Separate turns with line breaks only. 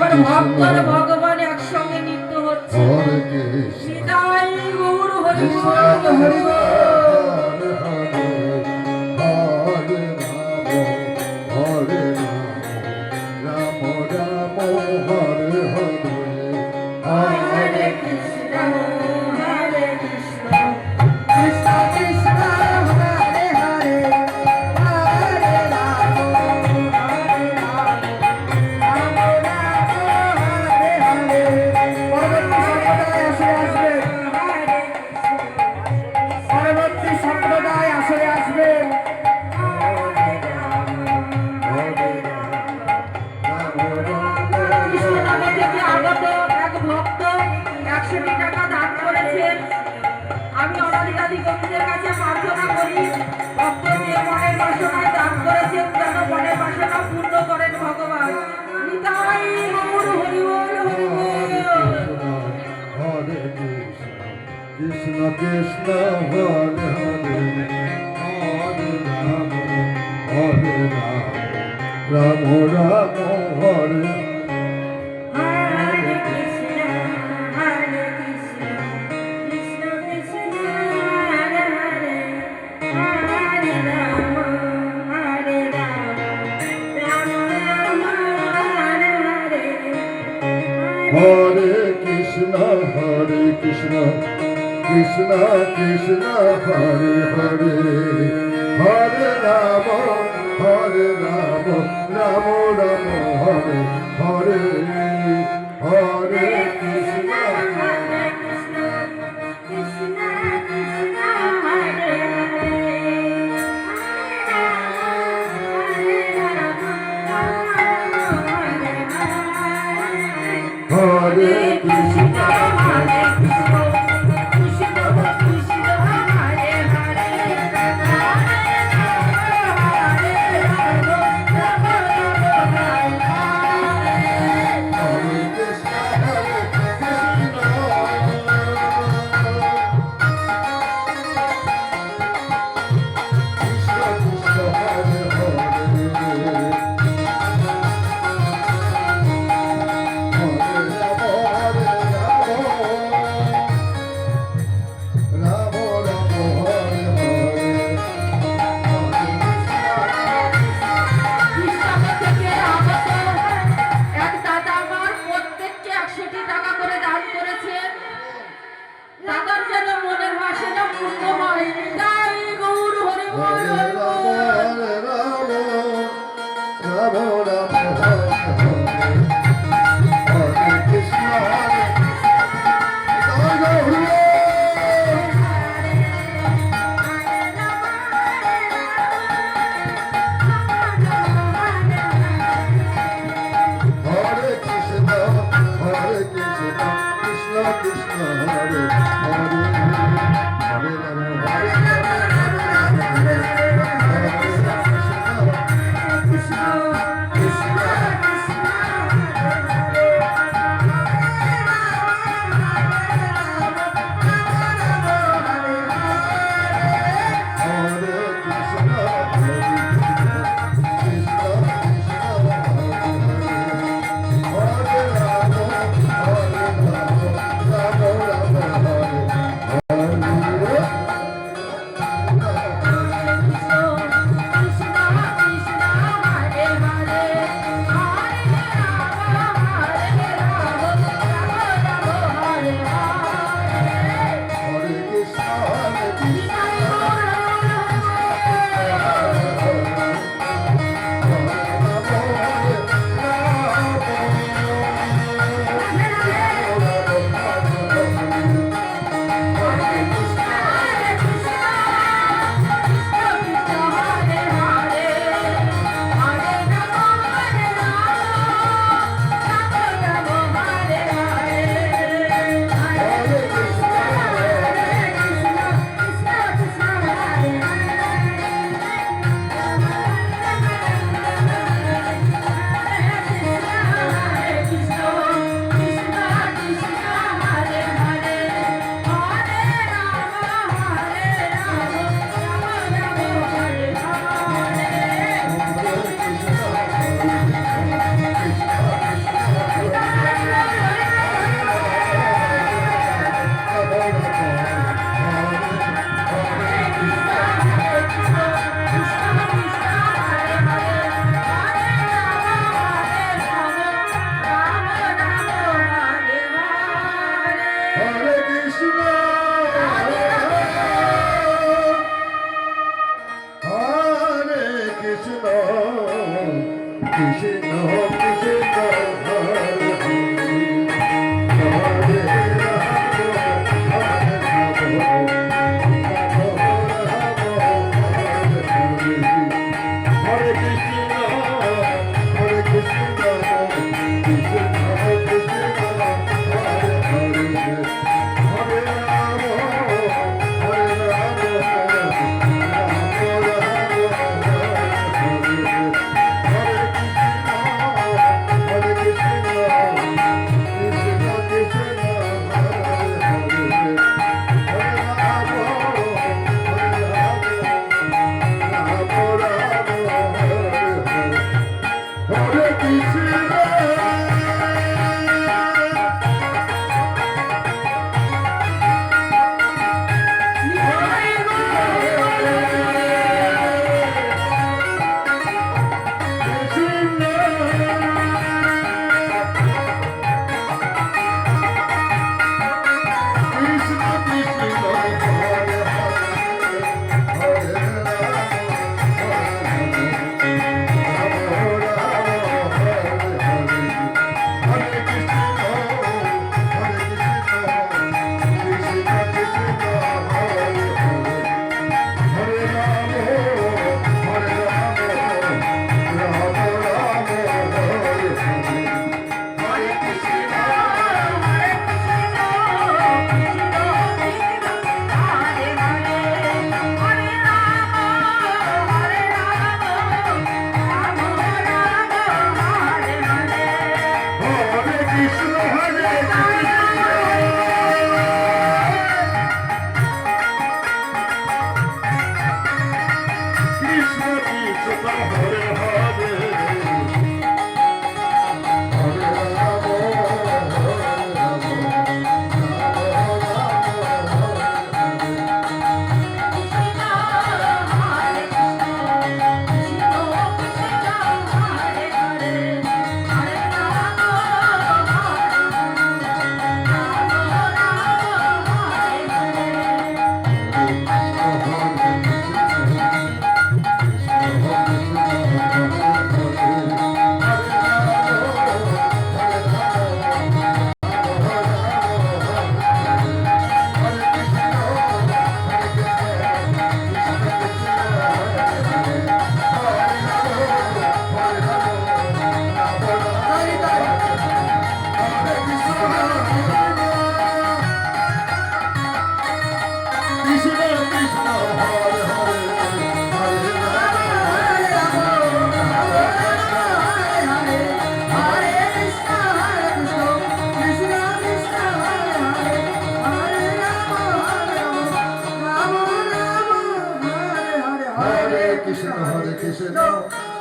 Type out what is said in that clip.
আমার ভক্ত আর ভগবান একসঙ্গে নৃত্য হচ্ছে। নিতাই গৌর হরি বল হরি বল। আমি অনাদিকাদি গোবিন্দের কাছে প্রার্থনা করি, ভক্ত যে মনের বাসনায় দান করেছেন যেন মনের বাসনা পূর্ণ করেন ভগবান। নিতাই গৌর হরি বল হরি বল।
হরে কৃষ্ণ কৃষ্ণ হরে হরে, হরে রাম হরে রাম, রাম রাম হরে হরে কৃষ্ণ কৃষ্ণ কৃষ্ণ হরে হরে, হরে রাম রাম রাম হরে হরে, হরে কৃষ্ণ হরে কৃষ্ণ হরে কৃষ্ণ কৃষ্ণ কৃষ্ণ হরে হরে, হরে কৃষ্ণ হরে কৃষ্ণ, কৃষ্ণ কৃষ্ণ হরে হরে,
দাদার যেন মনের বাসনা পূর্ণ হয়। নিতাই গৌর হরি বল হরি বল।
রাম রাম হরে হরে কৃষ্ণ হরে কৃষ্ণ হরে হরে, হরে রাম হরে রাম হরে রাম হরে রাম। কৃষ্ণ কৃষ্ণ কৃষ্ণ হরে হরে হরে কৃষ্ণ হরে কৃষ্ণ কৃষ্ণ কৃষ্ণ হরে হরে হরে রাম হরে রাম রাম রাম হরে Krishna Krishna Krishna Hare Hare Krishna Krishna Krishna Hare Hare Hare Krishna, Hare Krishna.